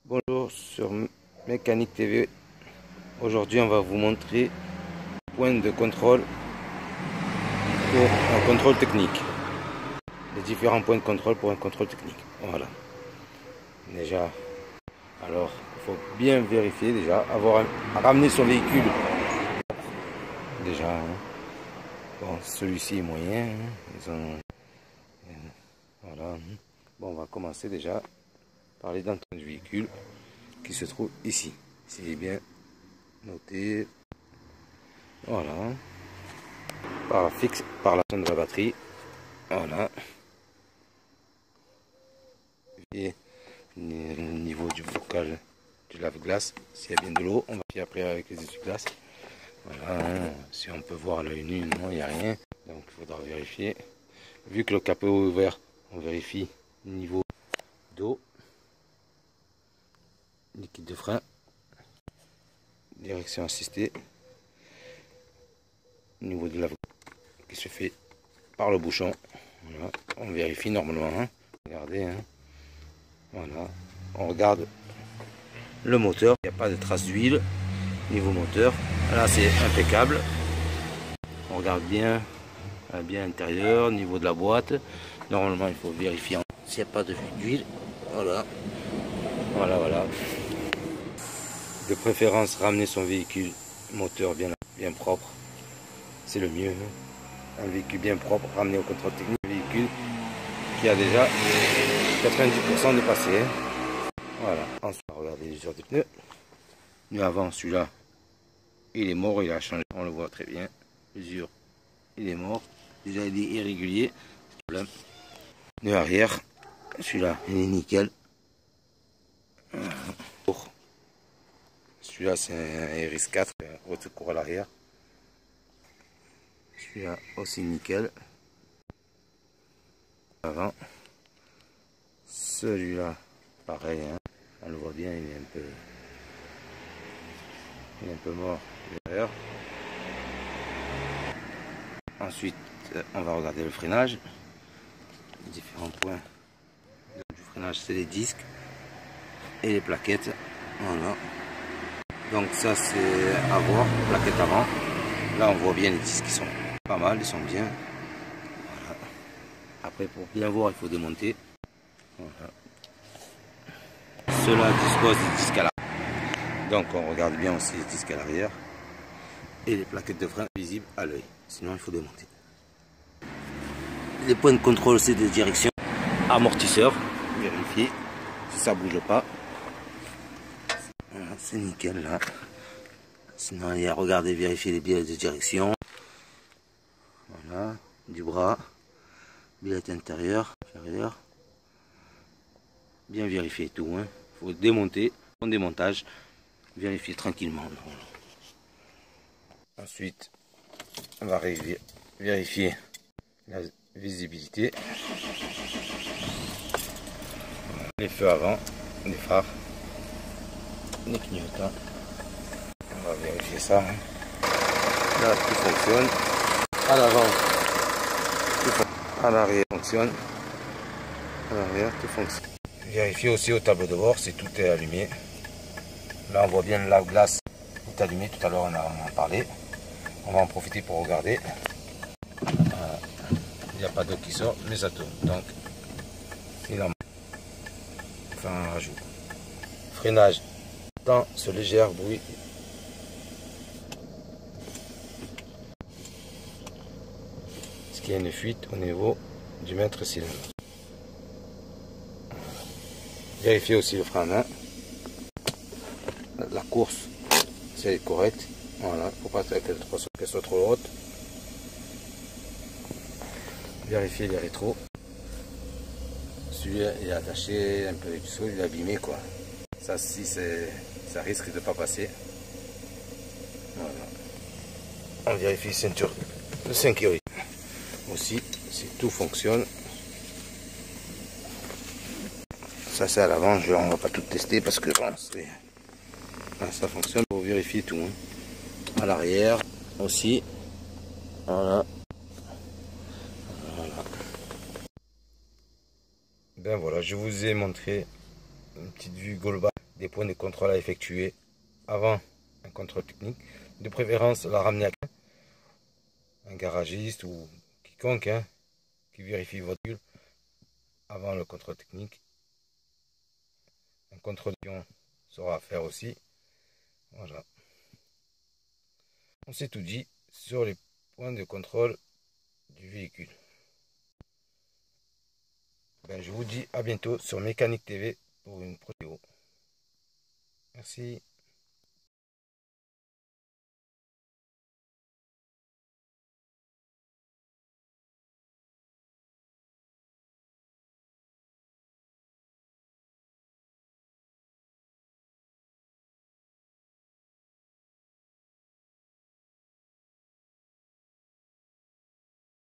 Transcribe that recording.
Bonjour sur Mécanique TV. Aujourd'hui, on va vous montrer le point de contrôle pour un contrôle technique. Les différents points de contrôle pour un contrôle technique. Voilà. Déjà, alors, il faut bien vérifier déjà, ramener son véhicule. Déjà, hein. Bon, celui-ci est moyen. Hein. Voilà. Bon, on va commencer déjà par les dents du véhicule qui se trouve ici. C'est bien noté. Voilà. Par la sonde de la batterie. Voilà. Et au niveau du bocal du lave-glace, s'il y a bien de l'eau, on va faire après avec les essuie-glaces. Voilà. Si on peut voir à l'œil nu, non, il n'y a rien. Donc il faudra vérifier. Vu que le capot est ouvert, on vérifie le niveau d'eau, liquide de frein, direction assistée, niveau de la qui se fait par le bouchon. Voilà. On vérifie normalement. Hein. Regardez. Hein. Voilà. On regarde le moteur. Il n'y a pas de traces d'huile. Niveau moteur. Là c'est impeccable. On regarde bien l'intérieur. Niveau de la boîte. Normalement il faut vérifier s'il n'y a pas d'huile. Voilà. Voilà. De préférence ramener son véhicule moteur bien propre. C'est le mieux. Hein. Un véhicule bien propre, ramené au contrôle technique. Un véhicule qui a déjà 90% de passé. Hein. Voilà. Ensuite, on va regarder l'usure des pneus. Pneu avant, celui-là, il est mort, il a changé. On le voit très bien. L'usure, il est mort. Déjà, il est irrégulier. Pneu arrière, celui-là, il est nickel. Celui-là, c'est un RS4, retour à l'arrière. Celui-là aussi nickel. Avant. Celui-là, pareil, hein. On le voit bien, il est un peu mort derrière. Ensuite, on va regarder le freinage. Les différents points du freinage, c'est les disques et les plaquettes. Voilà. Donc ça, c'est à voir, plaquette avant. Là, on voit bien les disques qui sont pas mal, ils sont bien. Voilà. Après, pour bien voir, il faut démonter. Voilà. Cela dispose des disques à l'arrière. Donc, on regarde bien aussi les disques à l'arrière. Et les plaquettes de frein visibles à l'œil. Sinon, il faut démonter. Les points de contrôle, c'est des directions. Amortisseur, vérifier si ça bouge pas. Voilà, c'est nickel là. Sinon, il y a regarder, vérifier les billets de direction. Voilà, du bras, billet intérieur, inférieur. Bien vérifier tout. Hein. Faut démonter, en démontage, vérifier tranquillement. Voilà. Ensuite, on va vérifier la visibilité. Voilà. Les feux avant, les phares, les clignotants. On va vérifier ça. Hein. Là, tout fonctionne. À l'avant, tout fonctionne. À l'arrière, fonctionne. À l'arrière, tout fonctionne. Vérifier aussi au tableau de bord si tout est allumé. Là, on voit bien la glace est allumée. Tout à l'heure, on en parlait. On va en profiter pour regarder. Il n'y a pas d'eau qui sort, mais ça tourne. Donc, il en enfin un rajout. Freinage dans ce léger bruit. Est-ce qu'il y a une fuite au niveau du maître cylindre? Vérifiez aussi le frein à main. La course, c'est correct. Voilà, il ne faut pas qu'elle soit trop haute. Vérifier les rétros. Celui-là est attaché un peu avec du sol, il est abîmé quoi. Ça si ça risque de ne pas passer. Voilà. On vérifie ceinture de sécurité. Aussi, si tout fonctionne. Ça c'est à l'avant, on ne va pas tout tester parce que bon, ça fonctionne pour vérifier tout. Hein. À l'arrière aussi. Voilà. Ben voilà, je vous ai montré une petite vue globale des points de contrôle à effectuer avant un contrôle technique. De préférence, la ramener à un garagiste ou quiconque hein, qui vérifie votre véhicule avant le contrôle technique. Un contrôle sera à faire aussi. Voilà. On s'est tout dit sur les points de contrôle du véhicule. Je vous dis à bientôt sur Mécanique TV pour une prochaine vidéo. Merci.